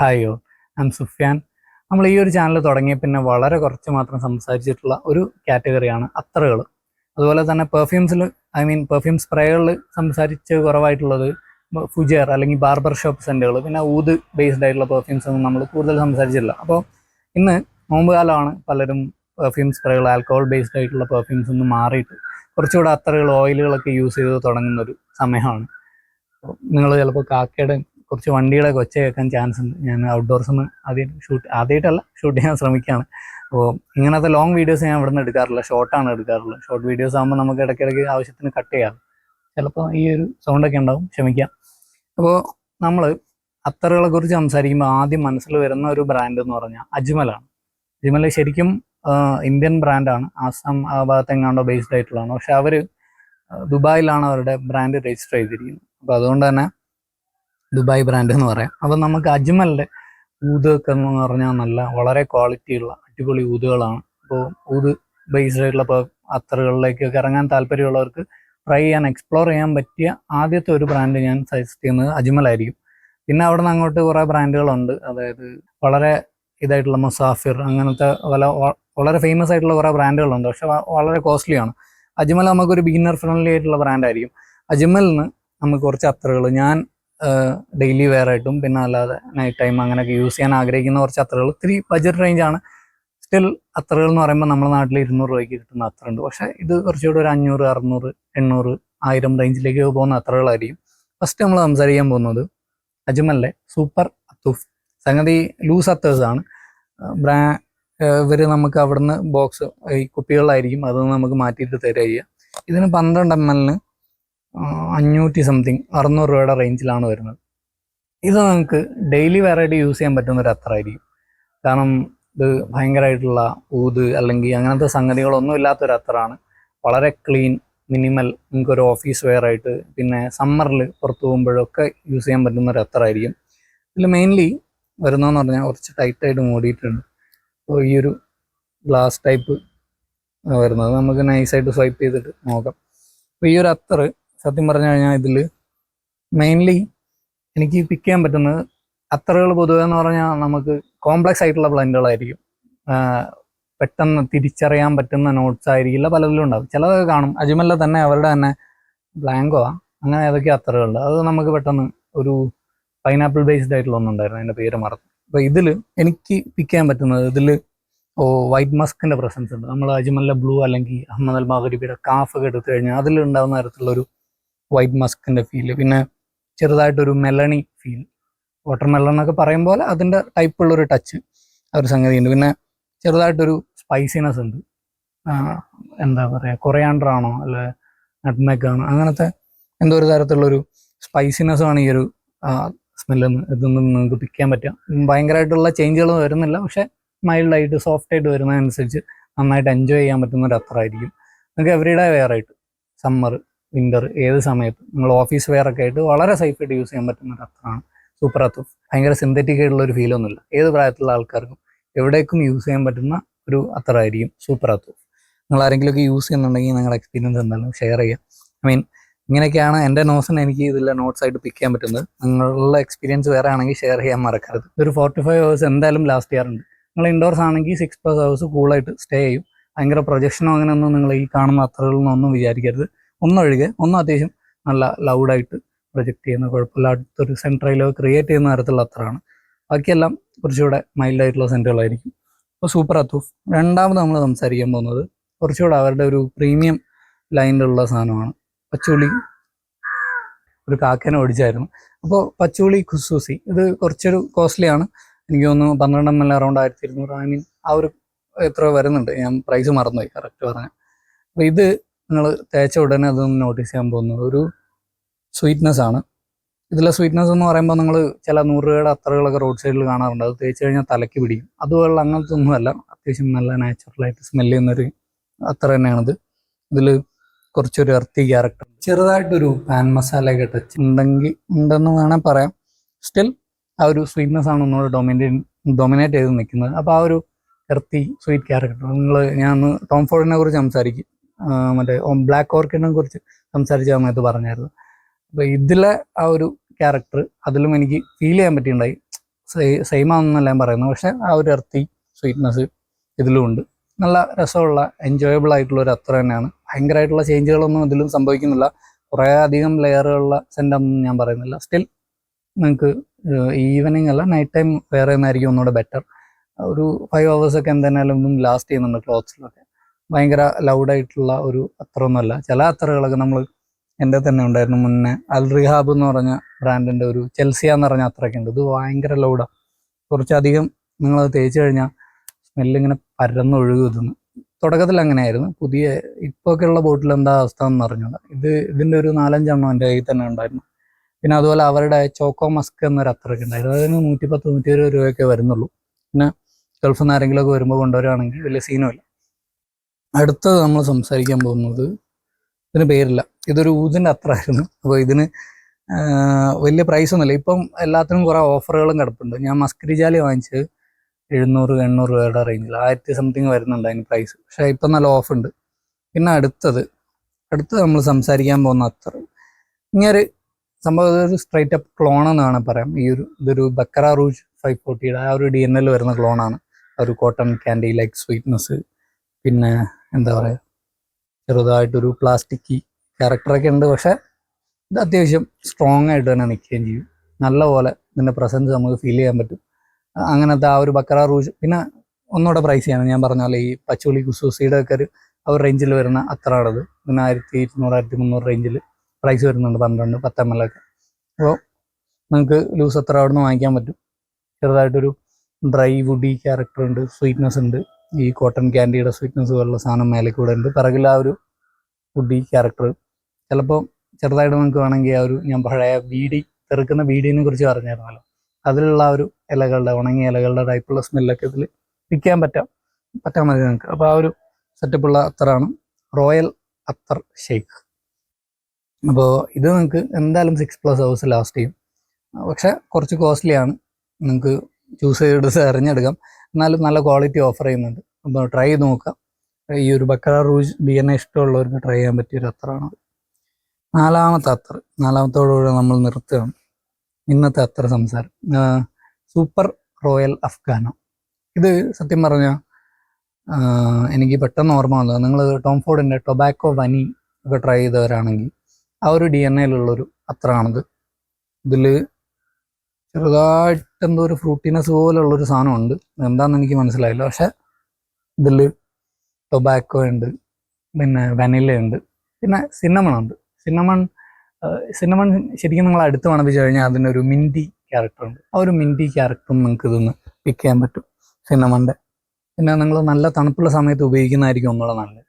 Hi all, I am Sufiyan. നമ്മൾ ഈ ഒരു ചാനൽ തുടങ്ങിയ പിന്നെ വളരെ കുറച്ച് മാത്രം സംസാരിച്ചിട്ടുള്ള ഒരു കാറ്റഗറിയാണ് അത്തറുകൾ. അതുപോലെ തന്നെ പെർഫ്യൂംസിൽ, പെർഫ്യൂം സ്പ്രേകളിൽ സംസാരിച്ച് കുറവായിട്ടുള്ളത് ഫുജേർ അല്ലെങ്കിൽ ബാർബർ ഷോപ്പ് സെൻറ്റുകൾ, പിന്നെ ഊത് ബേസ്ഡ് ആയിട്ടുള്ള പെർഫ്യൂംസ് ഒന്നും നമ്മൾ കൂടുതൽ സംസാരിച്ചില്ല. അപ്പോൾ ഇന്ന് നോമ്പ് കാലമാണ്, പലരും പെർഫ്യൂം സ്പ്രേകൾ, ആൽക്കഹോൾ ബേസ്ഡ് ആയിട്ടുള്ള പെർഫ്യൂംസ് ഒന്നും മാറിയിട്ട് കുറച്ചുകൂടെ അത്തറുകൾ, ഓയിലുകളൊക്കെ യൂസ് ചെയ്ത് തുടങ്ങുന്നൊരു സമയമാണ്. നിങ്ങൾ ചിലപ്പോൾ കാക്കയുടെ കുറച്ച് വണ്ടിയുടെ ഒച്ച കേൾക്കാൻ ചാൻസ് ഉണ്ട്. ഞാൻ ഔട്ട്ഡോർസ് ഒന്ന് ആദ്യമായിട്ടല്ല ഷൂട്ട് ചെയ്യാൻ ശ്രമിക്കുകയാണ്. അപ്പോൾ ഇങ്ങനത്തെ ലോങ് വീഡിയോസ് ഞാൻ ഇവിടെ നിന്ന് എടുക്കാറില്ല, ഷോർട്ടാണ് എടുക്കാറുള്ളത്. ഷോർട്ട് വീഡിയോസ് ആകുമ്പോൾ നമുക്ക് ഇടയ്ക്കിടയ്ക്ക് ആവശ്യത്തിന് കട്ട് ചെയ്യാം. ചിലപ്പോൾ ഈ ഒരു സൗണ്ടൊക്കെ ഉണ്ടാവും, ക്ഷമിക്കാം. അപ്പോൾ നമ്മൾ അത്തറുകളെ കുറിച്ച് സംസാരിക്കുമ്പോൾ ആദ്യം മനസ്സിൽ വരുന്ന ഒരു ബ്രാൻഡ് എന്ന് പറഞ്ഞാൽ അജ്മലാണ്. അജ്മൽ ശരിക്കും ഇന്ത്യൻ ബ്രാൻഡാണ്, ആസാം ആ ഭാഗത്തെങ്ങാണ്ടോ ബേസ്ഡ് ആയിട്ടുള്ളതാണ്. പക്ഷെ അവർ ദുബായിലാണ് അവരുടെ ബ്രാൻഡ് രജിസ്റ്റർ ചെയ്തിരിക്കുന്നത്. അപ്പോൾ അതുകൊണ്ട് തന്നെ ദുബായ് ബ്രാൻഡ് എന്ന് പറയാം. അപ്പോൾ നമുക്ക് അജ്മലിൻ്റെ ഊതൊക്കെ എന്ന് പറഞ്ഞാൽ വളരെ ക്വാളിറ്റിയുള്ള അടിപൊളി ഊതുകളാണ്. അപ്പോൾ ഊത് ബേസ്ഡ് ആയിട്ടുള്ള അത്തറുകളിലേക്കൊക്കെ ഇറങ്ങാൻ താല്പര്യമുള്ളവർക്ക് ട്രൈ ചെയ്യാൻ, എക്സ്പ്ലോർ ചെയ്യാൻ പറ്റിയ ആദ്യത്തെ ഒരു ബ്രാൻഡ് ഞാൻ സജസ്റ്റ് ചെയ്യുന്നത് അജ്മലായിരിക്കും. പിന്നെ അവിടെ നിന്ന് അങ്ങോട്ട് കുറേ ബ്രാൻഡുകളുണ്ട്. അതായത് വളരെ ഇതായിട്ടുള്ള മുസാഫിർ, അങ്ങനത്തെ വളരെ ഫേമസ് ആയിട്ടുള്ള കുറേ ബ്രാൻഡുകളുണ്ട്. പക്ഷെ വളരെ കോസ്റ്റ്ലിയാണ്. അജ്മൽ നമുക്കൊരു ബിഗിനർ ഫ്രണ്ട്ലി ആയിട്ടുള്ള ബ്രാൻഡായിരിക്കും. അജ്മലിന് നമുക്ക് കുറച്ച് അത്തറുകൾ ഞാൻ ഡെയിലി വെയർ ആയിട്ടും പിന്നെ അല്ലാതെ നൈറ്റ് ടൈം അങ്ങനെയൊക്കെ യൂസ് ചെയ്യാൻ ആഗ്രഹിക്കുന്ന കുറച്ച് അത്തറുകൾ, ഇത്തിരി ബഡ്ജറ്റ് റേഞ്ചാണ്. സ്റ്റിൽ അത്തറുകൾ എന്ന് പറയുമ്പോൾ നമ്മുടെ നാട്ടിൽ 200 രൂപയ്ക്ക് കിട്ടുന്ന അത്തറുണ്ട്. പക്ഷേ ഇത് കുറച്ചുകൂടി ഒരു 500, 600, 800, 1000 റേഞ്ചിലേക്ക് പോകുന്ന അത്തറുകളായിരിക്കും. ഫസ്റ്റ് നമ്മൾ സംസാരിക്കാൻ പോകുന്നത് അജ്മലിലെ സൂപ്പർ അത്തൂഫ്. സംഗതി ലൂസ് അത്തേഴ്സ് ആണ്. ഇവർ നമുക്ക് അവിടുന്ന് ബോക്സ് ഈ കുപ്പികളിലായിരിക്കും, അതൊന്ന് നമുക്ക് മാറ്റിയിട്ട് തരിക ചെയ്യുക. ഇതിന് 12 ml 500 സംതിങ്, 600 രൂപയുടെ റേഞ്ചിലാണ് വരുന്നത്. ഇത് നമുക്ക് ഡെയിലി വെറൈറ്റി യൂസ് ചെയ്യാൻ പറ്റുന്ന ഒരു അത്തറായിരിക്കും. കാരണം ഇത് ഭയങ്കരമായിട്ടുള്ള ഊത് അല്ലെങ്കിൽ അങ്ങനത്തെ സംഗതികളൊന്നും ഇല്ലാത്തൊരു അത്തറാണ്. വളരെ ക്ലീൻ, മിനിമൽ, നിങ്ങൾക്കൊരു ഓഫീസ് വെയർ ആയിട്ട് പിന്നെ സമ്മറിൽ പുറത്തു പോകുമ്പോഴൊക്കെ യൂസ് ചെയ്യാൻ പറ്റുന്ന ഒരു അത്തറായിരിക്കും. ഇതിൽ മെയിൻലി വരുന്നതെന്ന് പറഞ്ഞാൽ കുറച്ച് ടൈറ്റായിട്ട് മൂടിയിട്ടുണ്ട്. അപ്പോൾ ഈ ഒരു ഗ്ലാസ് ടൈപ്പ് വരുന്നത് നമുക്ക് നൈസായിട്ട് സ്വൈപ്പ് ചെയ്തിട്ട് നോക്കാം. അപ്പോൾ ഈ ഒരു അത്തറ് സത്യം പറഞ്ഞു കഴിഞ്ഞാൽ ഇതിൽ മെയിൻലി എനിക്ക് പിക്ക് ചെയ്യാൻ പറ്റുന്നത്, അത്തറുകൾ പൊതുവെ എന്ന് പറഞ്ഞാൽ നമുക്ക് കോംപ്ലക്സ് ആയിട്ടുള്ള ബ്ലെൻഡുകളായിരിക്കും. പെട്ടെന്ന് തിരിച്ചറിയാൻ പറ്റുന്ന നോട്ട്സ് ആയിരിക്കില്ല പലതിലും ഉണ്ടാവും. ചിലതൊക്കെ കാണും, അജ്മലിലെ തന്നെ അവരുടെ തന്നെ ബ്ലാങ്കോ അങ്ങനെ ഏതൊക്കെ അത്തറുകളുണ്ട്. അത് നമുക്ക് പെട്ടെന്ന് ഒരു പൈനാപ്പിൾ ബേസ്ഡ് ആയിട്ടുള്ള ഒന്നുണ്ടായിരുന്നു, അതിൻ്റെ പേര് മറന്നു. അപ്പോൾ ഇതിൽ എനിക്ക് പിക്ക് ചെയ്യാൻ പറ്റുന്നത്, ഇതിൽ വൈറ്റ് മസ്കിൻ്റെ പ്രസൻസ് ഉണ്ട്. നമ്മൾ അജ്മലിലെ ബ്ലൂ അല്ലെങ്കിൽ അഹമ്മദ് അൽ മഗ്രിബിയുടെ കാഫൊക്കെ എടുത്തു കഴിഞ്ഞാൽ അതിലുണ്ടാകുന്ന തരത്തിലുള്ളൊരു വൈറ്റ് മസ്കിൻ്റെ ഫീല്, പിന്നെ ചെറുതായിട്ടൊരു മെലണി ഫീൽ, വാട്ടർ മെലൺ എന്നൊക്കെ പറയും പോലെ അതിൻ്റെ ടൈപ്പുള്ളൊരു ടച്ച് ഒരു സംഗതി ഉണ്ട്. പിന്നെ ചെറുതായിട്ടൊരു സ്പൈസിനെസ് ഉണ്ട്. എന്താ പറയുക, കൊറിയാണ്ടർ ആണോ അല്ലെ നട്ട്മെഗ് ആണോ, അങ്ങനത്തെ എന്തോ ഒരു തരത്തിലുള്ളൊരു സ്പൈസിനെസ്സാണ് ഈ ഒരു സ്മെല്ലെന്ന് ഇതൊന്നും നിങ്ങൾക്ക് പിക്ക് ചെയ്യാൻ പറ്റുക. ഭയങ്കരമായിട്ടുള്ള ചേഞ്ചുകളൊന്നും വരുന്നില്ല, പക്ഷേ മൈൽഡായിട്ട് സോഫ്റ്റ് ആയിട്ട് വരുന്നതനുസരിച്ച് നന്നായിട്ട് എൻജോയ് ചെയ്യാൻ പറ്റുന്ന ഒരു അത്തറായിരിക്കും. നിങ്ങൾക്ക് എവറിഡേ വെയർ ആയിട്ട്, സമ്മർ, വിൻ്റർ, ഏത് സമയത്ത് നിങ്ങൾ ഓഫീസ് വെയർ ഒക്കെ ആയിട്ട് വളരെ സേഫായിട്ട് യൂസ് ചെയ്യാൻ പറ്റുന്ന ഒരു അത്തറാണ് സൂപ്പർ അത്തൂഫ്. ഭയങ്കര സിന്തറ്റിക് ആയിട്ടുള്ള ഒരു ഫീലൊന്നുമില്ല. ഏത് പ്രായത്തിലുള്ള ആൾക്കാർക്കും എവിടേക്കും യൂസ് ചെയ്യാൻ പറ്റുന്ന ഒരു അത്തറായിരിക്കും സൂപ്പർ അത്തൂഫ്. നിങ്ങൾ ആരെങ്കിലുമൊക്കെ യൂസ് ചെയ്യുന്നുണ്ടെങ്കിൽ നിങ്ങളുടെ എക്സ്പീരിയൻസ് എന്തായാലും ഷെയർ ചെയ്യുക. ഇങ്ങനെയൊക്കെയാണ് എൻ്റെ നോട്ട്സിന് എനിക്ക് ഇതിലെ നോട്ട്സ് ആയിട്ട് പിക്ക് ചെയ്യാൻ പറ്റുന്നത്. നിങ്ങളുടെ എക്സ്പീരിയൻസ് വേറെ ആണെങ്കിൽ ഷെയർ ചെയ്യാൻ മറക്കരുത്. ഒരു 45 hours എന്തായാലും ലാസ്റ്റ് ചെയ്യാറുണ്ട്. നിങ്ങൾ ഇൻഡോർസ് ആണെങ്കിൽ 6+ hours കൂളായിട്ട് സ്റ്റേ ചെയ്യും. ഭയങ്കര പ്രൊജക്ഷനോ അങ്ങനെയൊന്നും നിങ്ങൾ ഈ കാണുന്ന അത്തറുകളൊന്നും വിചാരിക്കരുത്. ഒന്നൊഴികെ, അത്യാവശ്യം നല്ല ലൗഡായിട്ട് പ്രൊജക്റ്റ് ചെയ്യുന്ന, കുഴപ്പമില്ലാത്തൊരു സെൻട്രയിലോ ക്രിയേറ്റ് ചെയ്യുന്ന തരത്തിലുള്ള അത്തറാണ്. ബാക്കിയെല്ലാം കുറച്ചുകൂടെ മൈൽഡായിട്ടുള്ള സെൻറ്റുകളായിരിക്കും. അപ്പോൾ സൂപ്പർ അത്തൂഫ്. രണ്ടാമത് നമ്മൾ സംസാരിക്കാൻ പോകുന്നത് കുറച്ചുകൂടെ അവരുടെ ഒരു പ്രീമിയം ലൈനിലുള്ള സാധനമാണ് പച്ചോളി. ഒരു കാക്കേനെ ഓടിച്ചായിരുന്നു. അപ്പോൾ പച്ചോളി ഖുസൂസി ഇത് കുറച്ചൊരു കോസ്റ്റ്ലിയാണ്. എനിക്ക് തോന്നുന്നു 12 ml അറൗണ്ട് 1200, ആ ഒരു എത്ര വരുന്നുണ്ട്, ഞാൻ പ്രൈസ് മറന്നുപോയി കറക്റ്റ് പറഞ്ഞാൽ. അപ്പോൾ ഇത് നിങ്ങൾ തേച്ച ഉടനെ അതൊന്ന് നോട്ടീസ് ചെയ്യാൻ പോകുന്നത് ഒരു സ്വീറ്റ്നെസ് ആണ്. ഇതിലെ സ്വീറ്റ്നെസ് എന്ന് പറയുമ്പോൾ നിങ്ങൾ ചില 100 രൂപയുടെ അത്തറുകളൊക്കെ റോഡ് സൈഡിൽ കാണാറുണ്ട്. അത് തേച്ച് കഴിഞ്ഞാൽ തലയ്ക്ക് പിടിക്കും. അതുപോലുള്ള അങ്ങനത്തെ ഒന്നുമല്ല, അത്യാവശ്യം നല്ല നാച്ചുറലായിട്ട് സ്മെല്ല് ചെയ്യുന്നൊരു അത്തർ തന്നെയാണിത്. ഇതിൽ കുറച്ചൊരു എർത്തി ക്യാരക്ടർ, ചെറുതായിട്ടൊരു പാൻ മസാലയൊക്കെ ടച്ച് ഉണ്ടെന്ന് വേണേൽ പറയാം. സ്റ്റിൽ ആ ഒരു സ്വീറ്റ്നെസ് ആണ് ഒന്നുകൂടെ ഡൊമിനേറ്റ് ചെയ്ത് നിൽക്കുന്നത്. അപ്പോൾ ആ ഒരു എർത്തി സ്വീറ്റ് ക്യാരക്ടർ ഞാൻ ടോം ഫോർഡിനെ കുറിച്ച് സംസാരിക്കും, മറ്റേ ബ്ലാക്ക് ഓർക്കിഡിനെ കുറിച്ച് സംസാരിച്ച സമയത്ത് പറഞ്ഞായിരുന്നു. അപ്പോൾ ഇതിലെ ആ ഒരു ക്യാരക്ടർ അതിലും എനിക്ക് ഫീൽ ചെയ്യാൻ പറ്റിയിട്ടുണ്ടായി. സെയിം ആണെന്നല്ല ഞാൻ പറയുന്നത്, പക്ഷെ ആ ഒരു എർത്തി സ്വീറ്റ്നെസ് ഇതിലും ഉണ്ട്. നല്ല രസമുള്ള എൻജോയബിൾ ആയിട്ടുള്ള ഒരു അത്ര തന്നെയാണ്. ഭയങ്കരമായിട്ടുള്ള ചേഞ്ചുകളൊന്നും ഇതിലും സംഭവിക്കുന്നില്ല. കുറേ അധികം ലെയറുകളുള്ള സെൻ്റൊന്നും ഞാൻ പറയുന്നില്ല. സ്റ്റിൽ നിങ്ങൾക്ക് ഈവനിങ് അല്ല നൈറ്റ് ടൈം വെയർ ചെയ്യുന്നതായിരിക്കും ഒന്നുകൂടെ ബെറ്റർ. ഒരു 5 hours ഒക്കെ എന്തായാലും ഒന്നും ലാസ്റ്റ് ചെയ്യുന്നുണ്ട് ക്ലോത്ത്സിലൊക്കെ. ഭയങ്കര ലൗഡായിട്ടുള്ള ഒരു അത്രയൊന്നുമല്ല. ചില അത്തറുകളൊക്കെ നമ്മൾ എൻ്റെ തന്നെ ഉണ്ടായിരുന്നു മുന്നേ, അൽ റിഹാബ് എന്ന് പറഞ്ഞ ബ്രാൻഡിൻ്റെ ഒരു ചെൽസിയ എന്ന് പറഞ്ഞ അത്രയൊക്കെ ഉണ്ട്. ഇത് ഭയങ്കര ലൗഡാണ്. കുറച്ചധികം നിങ്ങളത് തേച്ച് കഴിഞ്ഞാൽ സ്മെല്ലിങ്ങനെ പരന്നൊഴുകും. ഇതെന്ന് തുടക്കത്തിൽ അങ്ങനെയായിരുന്നു. ഇപ്പോൾ ഒക്കെ ഉള്ള ബോട്ടിൽ എന്താ അവസ്ഥ എന്ന് അറിഞ്ഞൂടാ. ഇതിൻ്റെ ഒരു 4-5 എണ്ണം എൻ്റെ കയ്യിൽ തന്നെ ഉണ്ടായിരുന്നു. പിന്നെ അതുപോലെ അവരുടെ ചോക്കോ മസ്ക് എന്നൊരു അത്രയൊക്കെ ഉണ്ടായിരുന്നു. അതിന് 110-120 രൂപയൊക്കെ വരുന്നുള്ളൂ. പിന്നെ ഗൾഫിൽ നിന്ന് ആരെങ്കിലുമൊക്കെ വരുമ്പോൾ കൊണ്ടുവരികയാണെങ്കിൽ വലിയ സീനുമില്ല. അടുത്തത് നമ്മൾ സംസാരിക്കാൻ പോകുന്നത്, ഇതിന് പേരില്ല, ഇതൊരു ഊതിൻ്റെ അത്രയായിരുന്നു. അപ്പോൾ ഇതിന് വലിയ പ്രൈസൊന്നുമില്ല. ഇപ്പം എല്ലാത്തിനും കുറേ ഓഫറുകളും കിടപ്പുണ്ട്. ഞാൻ മസ്കരിജാലി വാങ്ങിച്ചത് 700-800 രൂപയുടെ റേഞ്ചിൽ 1000 സംതിങ് വരുന്നുണ്ട് അതിന് പ്രൈസ്. പക്ഷേ ഇപ്പം നല്ല ഓഫുണ്ട്. പിന്നെ അടുത്തത് നമ്മൾ സംസാരിക്കാൻ പോകുന്ന അത്തർ, ഇങ്ങനെ സംഭവം ഒരു സ്ട്രൈറ്റ് അപ്പ് ക്ലോൺ എന്ന് വേണം പറയാം. ഇതൊരു ബക്കറ റൂജ് 540 ആ ഒരു DNL വരുന്ന ക്ലോണാണ്. ഒരു കോട്ടൺ ക്യാൻഡി ലൈക്ക് സ്വീറ്റ്നെസ്, പിന്നെ എന്താ പറയുക, ചെറുതായിട്ടൊരു പ്ലാസ്റ്റിക് ക്യാരക്ടറൊക്കെ ഉണ്ട്. പക്ഷേ ഇത് അത്യാവശ്യം സ്ട്രോങ് ആയിട്ട് തന്നെ നിൽക്കുകയും ചെയ്യും. നല്ല പോലെ ഇതിൻ്റെ പ്രസൻസ് നമുക്ക് ഫീൽ ചെയ്യാൻ പറ്റും. അങ്ങനത്തെ ആ ഒരു ബക്കറ റൂജ്. പിന്നെ ഒന്നുകൂടെ പ്രൈസ് ചെയ്യണം, ഞാൻ പറഞ്ഞ പോലെ ഈ പച്ചോളി കുസൂസിയുടെ ഒക്കെ ഒരു റേഞ്ചിൽ വരുന്ന അത്രയാണത്. പിന്നെ 1200-1300 റേഞ്ചിൽ പ്രൈസ് വരുന്നുണ്ട്. 12-10 ml ഒക്കെ. അപ്പോൾ നിങ്ങൾക്ക് ലൂസ് അത്ര അവിടെ നിന്ന് വാങ്ങിക്കാൻ പറ്റും. ചെറുതായിട്ടൊരു ഡ്രൈ വുഡി ക്യാരക്ടർ ഉണ്ട്, സ്വീറ്റ്നെസ് ഉണ്ട്. ഈ കോട്ടൺ ക്യാൻഡിയുടെ സ്വീറ്റ്നെസ് പോലുള്ള സാധനം മേലെ കൂടെ ഉണ്ട്. പിറകിൽ ആ ഒരു വുഡി ക്യാരക്ടർ. ചിലപ്പോൾ ചെറുതായിട്ട് നമുക്ക് വേണമെങ്കിൽ ആ ഒരു, ഞാൻ പഴയ തെറുക്കുന്ന ബീഡിനെ കുറിച്ച് പറഞ്ഞായിരുന്നല്ലോ, അതിലുള്ള ആ ഒരു ഇലകളുടെ, ഉണങ്ങിയ ഇലകളുടെ ടൈപ്പുള്ള സ്മെല്ലൊക്കെ ഇതിൽ പിക്കാൻ പറ്റാൻ മതി നിങ്ങൾക്ക്. അപ്പോൾ ആ ഒരു സെറ്റപ്പുള്ള അത്തറാണ് റോയൽ അത്തർ ഷേക്ക്. അപ്പോൾ ഇത് നിങ്ങൾക്ക് എന്തായാലും 6+ hours ലാസ്റ്റ് ചെയ്യും. പക്ഷെ കുറച്ച് കോസ്റ്റ്ലിയാണ്. നിങ്ങൾക്ക് ചൂസ് ചെയ്ത് തിരഞ്ഞെടുക്കാം. എന്നാലും നല്ല ക്വാളിറ്റി ഓഫർ ചെയ്യുന്നുണ്ട്. അപ്പോൾ ട്രൈ ചെയ്ത് നോക്കാം. ഈ ഒരു ബക്കറ റൂജ് DNA ഇഷ്ടമുള്ളവർക്ക് ട്രൈ ചെയ്യാൻ പറ്റിയൊരു അത്തറാണത്. നാലാമത്തോടുകൂടെ നമ്മൾ നിർത്തുകയാണ് ഇന്നത്തെ അത്തർ സംസാരം. Super royal Afghano. ഇത് സത്യം പറഞ്ഞാൽ എനിക്ക് പെട്ടെന്ന് ഓർമ്മ വന്നത്, നിങ്ങൾ ടോം ഫോർഡിൻ്റെ ടൊബാക്കോ വനി ഒക്കെ ട്രൈ ചെയ്തവരാണെങ്കിൽ ആ ഒരു DNAയിലുള്ളൊരു അത്തറാണിത്. ഇതിൽ ചെറുതായിട്ട് എന്തോ ഒരു ഫ്രൂട്ടിനെസ് പോലുള്ളൊരു സാധനമുണ്ട്. എന്താണെന്ന് എനിക്ക് മനസ്സിലായില്ല. പക്ഷെ ഇതിൽ ടൊബാക്കോ ഉണ്ട്, പിന്നെ വനില ഉണ്ട്, പിന്നെ സിന്നമൺ ഉണ്ട്. സിന്നമൺ ശരിക്കും നിങ്ങൾ അടുത്ത് മണപ്പിച്ച് കഴിഞ്ഞാൽ അതിനൊരു മിൻറ്റി ക്യാരക്ടർ ഉണ്ട്. ആ ഒരു മിൻറ്റി ക്യാരക്ടറും നിങ്ങൾക്ക് ഇതൊന്ന് പിക്ക് ചെയ്യാൻ പറ്റും സിന്നമണിൻ്റെ. പിന്നെ നിങ്ങൾ നല്ല തണുപ്പുള്ള സമയത്ത് ഉപയോഗിക്കുന്നതായിരിക്കും ഒന്നുകൂടെ നല്ലത്.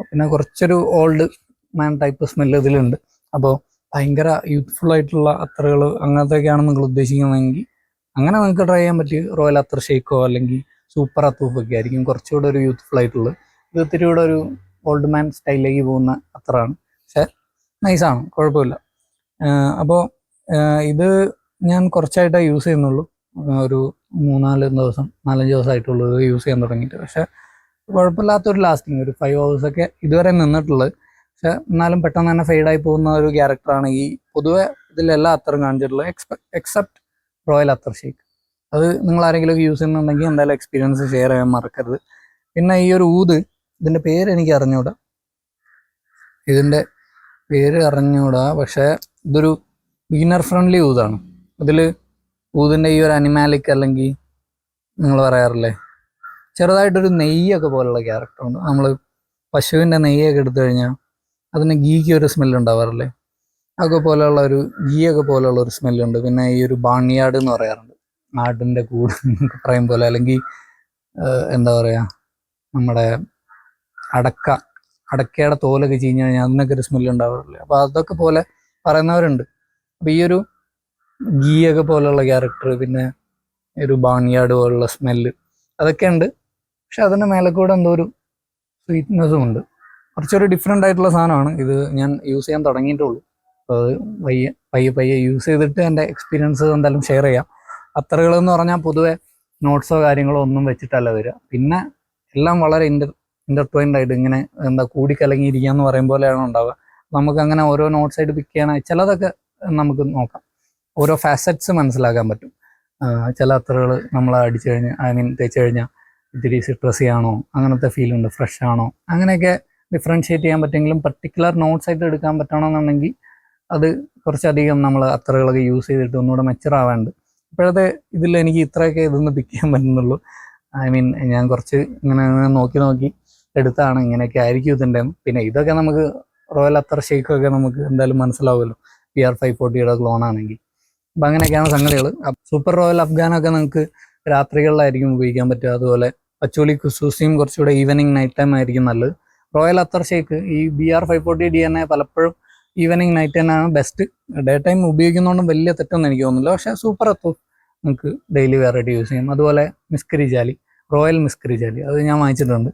പിന്നെ കുറച്ചൊരു ഓൾഡ് മാൻ ടൈപ്പ് സ്മെല്ല് ഇതിലുണ്ട്. അപ്പോൾ ഭയങ്കര യൂത്ത്ഫുൾ ആയിട്ടുള്ള അത്തറുകൾ അങ്ങനത്തെയൊക്കെയാണ് നിങ്ങൾ ഉദ്ദേശിക്കുന്നതെങ്കിൽ അങ്ങനെ നിങ്ങൾക്ക് ട്രൈ ചെയ്യാൻ പറ്റിയ റോയൽ അത്തർ ഷേക്കോ അല്ലെങ്കിൽ സൂപ്പർ അത്തൂഫൊക്കെ ആയിരിക്കും കുറച്ചുകൂടെ ഒരു യൂത്ത്ഫുൾ ആയിട്ടുള്ളത്. ഇത് ഇത്തിരി കൂടെ ഒരു ഓൾഡ് മാൻ സ്റ്റൈലിലേക്ക് പോകുന്ന അത്തറാണ്. പക്ഷേ നൈസാണ്, കുഴപ്പമില്ല. അപ്പോൾ ഇത് ഞാൻ കുറച്ചായിട്ടേ യൂസ് ചെയ്യുന്നുള്ളൂ. ഒരു 4-5 ദിവസമായിട്ടുള്ളൂ യൂസ് ചെയ്യാൻ തുടങ്ങിയിട്ട്. പക്ഷേ കുഴപ്പമില്ലാത്തൊരു ലാസ്റ്റിങ്, ഒരു 5 hours ഒക്കെ ഇതുവരെ നിന്നിട്ടുള്ളത്. പക്ഷെ എന്നാലും പെട്ടെന്ന് തന്നെ ഫെയ്ഡായി പോകുന്ന ഒരു ക്യാരക്ടറാണ് ഈ പൊതുവെ ഇതിലെല്ലാ അത്തറും കാണിച്ചിട്ടുള്ളത്, എക്സെപ്റ്റ് റോയൽ അത്തർ ഷേക്ക്. അത് നിങ്ങൾ ആരെങ്കിലും യൂസ് ചെയ്യുന്നുണ്ടെങ്കിൽ എന്തായാലും എക്സ്പീരിയൻസ് ഷെയർ ചെയ്യാൻ മറക്കരുത്. പിന്നെ ഈ ഒരു ഇതിൻ്റെ പേര് എനിക്ക് അറിഞ്ഞൂടാ, പക്ഷേ ഇതൊരു ബിഗിനർ ഫ്രണ്ട്ലി ഊതാണ്. ഇതിൽ ഊതിൻ്റെ ഈ ഒരു അനിമാലിക് അല്ലെങ്കിൽ നിങ്ങൾ പറയാറില്ലേ ചെറുതായിട്ടൊരു നെയ്യൊക്കെ പോലുള്ള ക്യാരക്ടറുണ്ട്. നമ്മൾ പശുവിൻ്റെ നെയ്യൊക്കെ എടുത്തു കഴിഞ്ഞാൽ അതിന് ഗീക്ക് ഒരു സ്മെല്ലുണ്ടാവാറില്ലേ, അതൊക്കെ പോലെയുള്ള ഒരു ഗീയൊക്കെ പോലെയുള്ള ഒരു സ്മെല്ലുണ്ട്. പിന്നെ ഈ ഒരു ബാണിയാട് എന്ന് പറയാറുണ്ട്, ആടിൻ്റെ കൂട് എന്നൊക്കെ പറയും പോലെ. അല്ലെങ്കിൽ എന്താ പറയുക, നമ്മുടെ അടക്കയുടെ തോലൊക്കെ ചീഞ്ഞ് കഴിഞ്ഞാൽ അതിനൊക്കെ ഒരു സ്മെല്ല് ഉണ്ടാവാറില്ലേ. അപ്പോൾ അതൊക്കെ പോലെ പറയുന്നവരുണ്ട്. അപ്പോൾ ഈ ഒരു ഗീയൊക്കെ പോലെയുള്ള ക്യാരക്ടർ, പിന്നെ ഒരു ബാണിയാട് പോലുള്ള സ്മെല്ല് അതൊക്കെ ഉണ്ട്. പക്ഷെ അതിൻ്റെ മേലെ കൂടെ എന്തോ ഒരു സ്വീറ്റ്നെസ്സും ഉണ്ട്. കുറച്ചൊരു ഡിഫറെൻ്റ് ആയിട്ടുള്ള സാധനമാണ്. ഇത് ഞാൻ യൂസ് ചെയ്യാൻ തുടങ്ങിയിട്ടുള്ളൂ. അപ്പോൾ അത് പയ്യെ യൂസ് ചെയ്തിട്ട് എൻ്റെ എക്സ്പീരിയൻസ് എന്തായാലും ഷെയർ ചെയ്യാം. അത്തറുകളെന്ന് പറഞ്ഞാൽ പൊതുവെ നോട്ട്സോ കാര്യങ്ങളോ ഒന്നും വെച്ചിട്ടല്ല വരിക. പിന്നെ എല്ലാം വളരെ ഇൻ്റർട്വൈൻഡ് ആയിട്ട് ഇങ്ങനെ കൂടിക്കലങ്ങിയിരിക്കുക എന്ന് പറയും പോലെയാണ് ഉണ്ടാവുക. നമുക്കങ്ങനെ ഓരോ നോട്ട്സായിട്ട് പിക്ക് ചെയ്യണ ചിലതൊക്കെ നമുക്ക് നോക്കാം, ഓരോ ഫാസറ്റ്സ് മനസ്സിലാക്കാൻ പറ്റും. ചില അത്തറുകൾ നമ്മൾ അടിച്ചു കഴിഞ്ഞാൽ തേച്ച് കഴിഞ്ഞാൽ ഇത്തിരി സിട്രസി ആണോ, അങ്ങനത്തെ ഫീൽ ഉണ്ട്, ഫ്രഷ് ആണോ, അങ്ങനെയൊക്കെ ഡിഫറൻഷിയേറ്റ് ചെയ്യാൻ പറ്റുമെങ്കിലും പർട്ടിക്കുലർ നോട്ട്സ് ആയിട്ട് എടുക്കാൻ പറ്റണമെന്നുണ്ടെങ്കിൽ അത് കുറച്ചധികം നമ്മൾ അത്തറുകളൊക്കെ യൂസ് ചെയ്തിട്ട് ഒന്നുകൂടെ മെച്ചർ ആവാണ്ട്. ഇപ്പോഴത്തെ ഇതിൽ എനിക്ക് ഇത്രയൊക്കെ ഇതൊന്ന് പിക്ക് ചെയ്യാൻ പറ്റുന്നുള്ളൂ. ഞാൻ കുറച്ച് ഇങ്ങനെ നോക്കി എടുത്താണ്, ഇങ്ങനെയൊക്കെ ആയിരിക്കും ഇതിൻ്റെ. പിന്നെ ഇതൊക്കെ നമുക്ക് റോയൽ അത്തർ ഷേക്കൊക്കെ നമുക്ക് എന്തായാലും മനസ്സിലാവുമല്ലോ, PR540 ക്ലോൺ ആണെങ്കിൽ. അപ്പം അങ്ങനെയൊക്കെയാണ് സംഗതികൾ. സൂപ്പർ റോയൽ അഫ്ഗാനൊക്കെ നിങ്ങൾക്ക് രാത്രികളിലായിരിക്കും ഉപയോഗിക്കാൻ പറ്റുക. അതുപോലെ പച്ചോലി ഖുസൂസിയും കുറച്ചുകൂടെ ഈവനിങ് നൈറ്റ് ടൈം ആയിരിക്കും നല്ലത്. റോയൽ അത്തർ ഷേക്ക് ഈ BR540 DNA പലപ്പോഴും ഈവനിങ് നൈറ്റ് തന്നെയാണ് ബെസ്റ്റ്. ഡേ ടൈം ഉപയോഗിക്കുന്നതുകൊണ്ടും വലിയ തെറ്റൊന്നും എനിക്ക് തോന്നുന്നില്ല. പക്ഷേ സൂപ്പർ അത്തർ നിങ്ങൾക്ക് ഡെയിലി വെറൈറ്റി യൂസ് ചെയ്യാം. അതുപോലെ മിസ്കരി ജാലി, റോയൽ മിസ്കരി ജാലി, അത് ഞാൻ വാങ്ങിച്ചിട്ടുണ്ട്.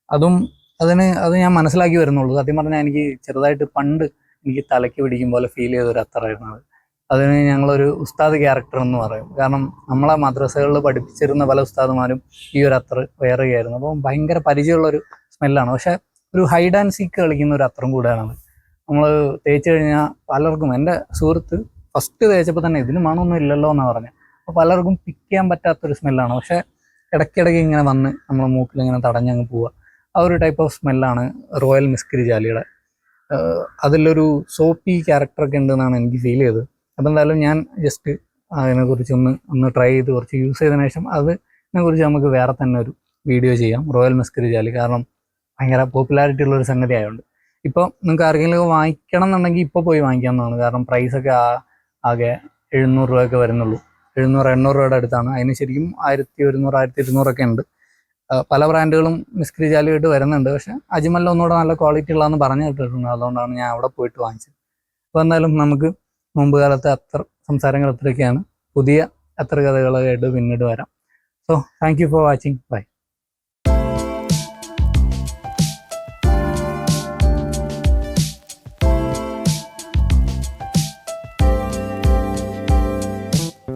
അത് ഞാൻ മനസ്സിലാക്കി വരുന്നുള്ളൂ. സത്യം പറഞ്ഞാൽ എനിക്ക് ചെറുതായിട്ട് പണ്ട് എനിക്ക് തലയ്ക്ക് പിടിക്കും പോലെ ഫീൽ ചെയ്ത ഒരു അത്തറായിരുന്നു അത്. അതിന് ഞങ്ങളൊരു ഉസ്താദ് ക്യാരക്ടർ എന്ന് പറയും. കാരണം നമ്മളെ മദ്രസകളിൽ പഠിപ്പിച്ചിരുന്ന പല ഉസ്താദുമാരും ഈ ഒരു അത്തർ വേറുകയായിരുന്നു. അപ്പം ഭയങ്കര പരിചയമുള്ളൊരു സ്മെല്ലാണ്. പക്ഷെ ഒരു ഹൈഡ് ആൻഡ് സീക്ക് കളിക്കുന്ന ഒരു അത്തറും കൂടെയാണത്. നമ്മൾ തേച്ച് കഴിഞ്ഞാൽ പലർക്കും, എൻ്റെ സുഹൃത്ത് ഫസ്റ്റ് തേച്ചപ്പോൾ തന്നെ ഇതിന് മണമൊന്നും ഇല്ലല്ലോ എന്നാണ് പറഞ്ഞത്. അപ്പോൾ പലർക്കും പിക്ക് ചെയ്യാൻ പറ്റാത്തൊരു സ്മെല്ലാണ്. പക്ഷേ ഇടയ്ക്കിടയ്ക്ക് ഇങ്ങനെ വന്ന് നമ്മൾ മൂക്കിൽ ഇങ്ങനെ തടഞ്ഞങ്ങ് പോവുക. ആ ഒരു ടൈപ്പ് ഓഫ് സ്മെല്ലാണ് റോയൽ മിസ്കരി ജാലിയുടെ. അതിലൊരു സോപ്പി ക്യാരക്ടറൊക്കെ ഉണ്ടെന്നാണ് എനിക്ക് ഫീൽ ചെയ്തത്. അപ്പോൾ എന്തായാലും ഞാൻ ജസ്റ്റ് അതിനെക്കുറിച്ച് ഒന്ന് ട്രൈ ചെയ്ത് കുറച്ച് യൂസ് ചെയ്തതിനു ശേഷം അതിനെക്കുറിച്ച് നമുക്ക് വേറെ തന്നെ ഒരു വീഡിയോ ചെയ്യാം, റോയൽ മിസ്കരി ജാലി. കാരണം ഭയങ്കര പോപ്പുലാരിറ്റി ഉള്ളൊരു സംഗതി ആയതുകൊണ്ട്. ഇപ്പോൾ നിങ്ങൾക്ക് ആർക്കെങ്കിലും വാങ്ങിക്കണം എന്നുണ്ടെങ്കിൽ ഇപ്പോൾ പോയി വാങ്ങിക്കാവുന്നതാണ്. കാരണം പ്രൈസൊക്കെ ആകെ 700 രൂപയൊക്കെ വരുന്നുള്ളൂ. 700-800 രൂപയുടെ അടുത്താണ്. അതിന് ശരിക്കും 1100-1200 ഉണ്ട്. പല ബ്രാൻഡുകളും മിസ്കരി ജാലിയായിട്ട് വരുന്നുണ്ട്. പക്ഷേ അജ്മലിൽ ഒന്നുകൂടെ നല്ല ക്വാളിറ്റി ഉള്ളതെന്ന് പറഞ്ഞു കേട്ടിട്ടുണ്ട്. അതുകൊണ്ടാണ് ഞാൻ അവിടെ പോയിട്ട് വാങ്ങിച്ചത്. അപ്പോൾ എന്തായാലും നമുക്ക് മുമ്പ് കാലത്തെ അത്തർ സംസാരങ്ങൾ ഇത്രയൊക്കെയാണ്. പുതിയ അത്തർ കഥകളായിട്ട് പിന്നീട് വരാം. So thank you for watching. By.